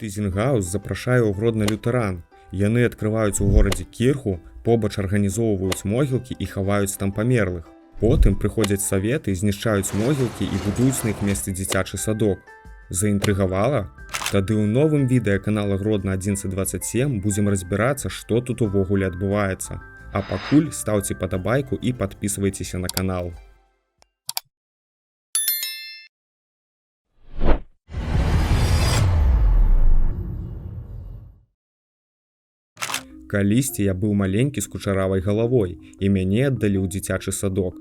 Тызенгаус запрашае ў Гродна лютэран. Яны адкрываюць у горадзе кірху, побач арганізоўваюць могілкі і хаваюць там памерлых. Потым прыходзяць саветы, знішчаюць могілкі і будуюць на іх месцы дзіцячы садок. Заінтрыгавала? Тады ў новым відэа канала Гродна 1127 будзем разбірацца, што тут увогуле адбываецца. А пакуль стаўце падабайку і падпісвайцеся на канал. Калісьці я быў маленькі з кучаравай галавой, і мяне аддалі ў дзіцячы садок.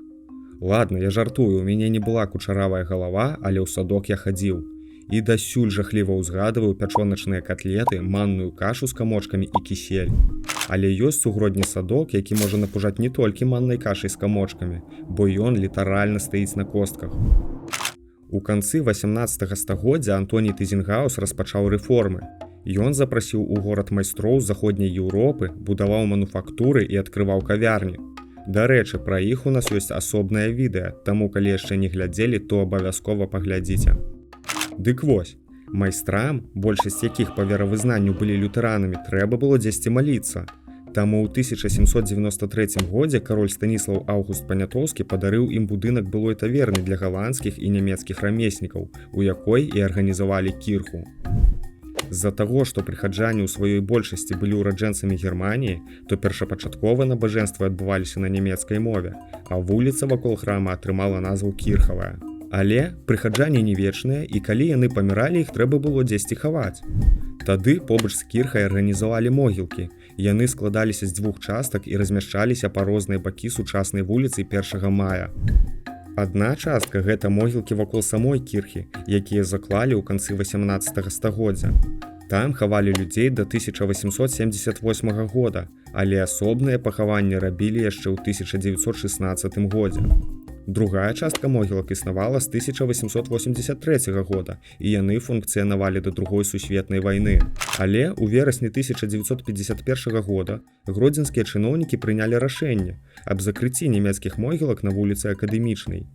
Ладно, я жартую, у мяне не была кучаравая галава, але ў садок я хадзіў. І дасюль жахліва ўзгадываю пячоначныя котлеты, манную кашу з камочкамі і кісель. Але ёсць у Гродні садок, які можа напужаць не толькі маннай кашай з камочкамі, бо ён літаральна стаіць на костках. У канцы 18 стагоддзя Антоній Тызенгаус распачаў рэформы. Ён запрасіў у горад майстроў з заходняй Еўропы, будаваў мануфактуры і адкрываў кавярні. Дарэчы, пра іх у нас ёсць асобнае відэа, таму калі яшчэ не глядзелі, то абавязкова паглядзіце. Дык вось, майстрам, большасць якіх па веравызнанню былі лютэранамі, трэба было дзесьці маліцца. Таму ў 1793 годзе кароль Станіслаў Аўгуст Панятоўскі падарыў ім будынак былой таверны для галандскіх і нямецкіх рамеснікаў, у якой і арганізавалі кірху. З-за таго, што прыхаджане ў сваёй большасці былі ўраджэнцамі Германіі, то першапачаткова набажэнствы адбываліся на нямецкай мове, а вуліца вакол храма атрымала назву Кірхавая. Але прыхаджане не вечныя, і калі яны паміралі, іх трэба было дзесьці хаваць. Тады побач з кірхай арганізавалі могілкі. Яны складаліся з дзвюх частак і размяшчаліся па розныя бакі сучаснай вуліцы 1 мая. Адна частка – гэта могілкі вакол самой кірхі, якія заклалі ў канцы 18 стагоддзя. Там хавалі людзей да 1878 года, але асобныя пахаванні рабілі яшчэ ў 1916 годзе. Другая частка могілак існавала з 1883 года, і яны функцыянавалі да Другой сусветнай вайны. Але ў верасні 1951 года гродзенскія чыноўнікі прынялі рашэнне аб закрыцці нямецкіх могілак на вуліцы Акадэмічнай.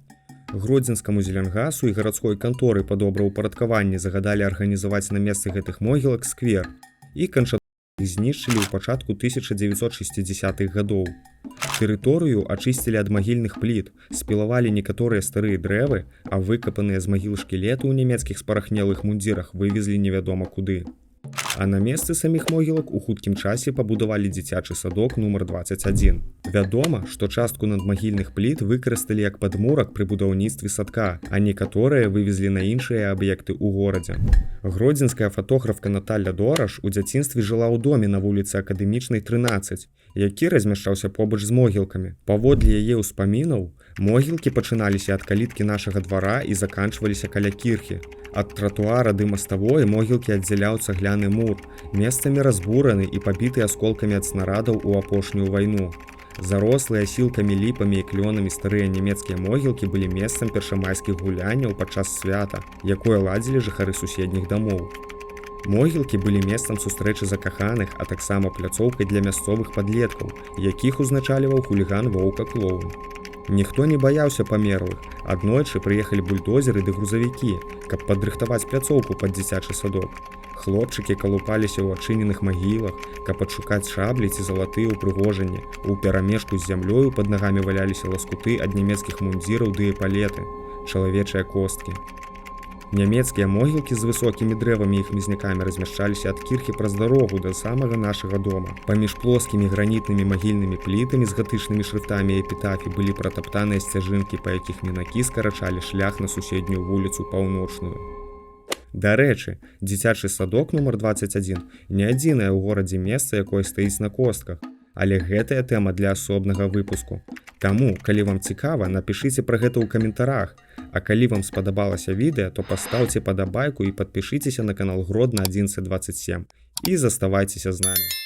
Гродзенскаму зеленгасу і гарадской канторы па добраўпарадкаванні загадалі арганізаваць на месцы гэтых могілак сквер і канчаткова знішчылі ў пачатку 1960-х гадоў. Тэрыторыю ачысцілі ад магільных пліт, спілавалі некаторыя старыя дрэвы, а выкапаныя з магіл шкілеты ў нямецкіх спарахнелых мундзірах вывезлі невядома куды. А на месцы саміх могілак у хуткім часе пабудавалі дзіцячы садок нумар 21. Вядома, што частку надмагільных пліт выкарысталі як падмурак пры будаўніцтве садка, а некаторыя вывезлі на іншыя аб'екты ў горадзе. Гродзенская фатографка Наталля Дораш у дзяцінстве жыла ў доме на вуліцы Акадэмічнай 13, які размяшчаўся побач з могілкамі. Паводле яе ўспамінаў, могілкі пачыналіся ад каліткі нашага двара і заканчваліся каля кірхі. Ад тратуара ды маставой могілкі аддзяляў цагляны мур, месцамі разбураны і пабіты асколкамі ад снарадаў у апошнюю вайну. Зарослыя асілкамі, ліпамі і клёнамі старыя нямецкія могілкі былі месцам першамайскіх гулянняў падчас свята, якое ладзілі жыхары суседніх дамоў. Могілкі былі месцам сустрэчы закаханых, а таксама пляцоўкай для мясцовых падлеткаў, якіх узначальваў хуліган Воўка-клоун. Ніхто не баяўся памерлых. Аднойчы прыехалі бульдозеры ды грузавікі, каб падрыхтаваць пляцоўку пад дзіцячы садок. Хлопчыкі калупаліся ў адчыненых магілах, каб адшукаць шаблі ці залатыя ўпрыгожанні. У перамешку з зямлёю пад нагамі валяліся ласкуты ад нямецкіх мундзіраў ды эпалеты, чалавечыя косткі. Нямецкія могілкі з высокімі дрэвамі і хмызнякамі размяшчаліся ад кірхі праз дарогу да самага нашага дома. Паміж плоскімі гранітнымі магільнымі плітамі з гатычнымі шрыфтамі эпітафій былі пратаптаныя сцяжынкі, па якіх мінакі скарачалі шлях на суседнюю вуліцу Паўночную. Дарэчы, дзіцячы садок нумар 21 не адзінае ў горадзе месца, якое стаіць на костках, але гэтая тэма для асобнага выпуску. Таму, калі вам цікава, напішыце пра гэта ў каментарах. А калі вам спадабалася відэа, то пастаўце падабайку і падпішыцеся на канал Гродна 1127 і заставайцеся з намі.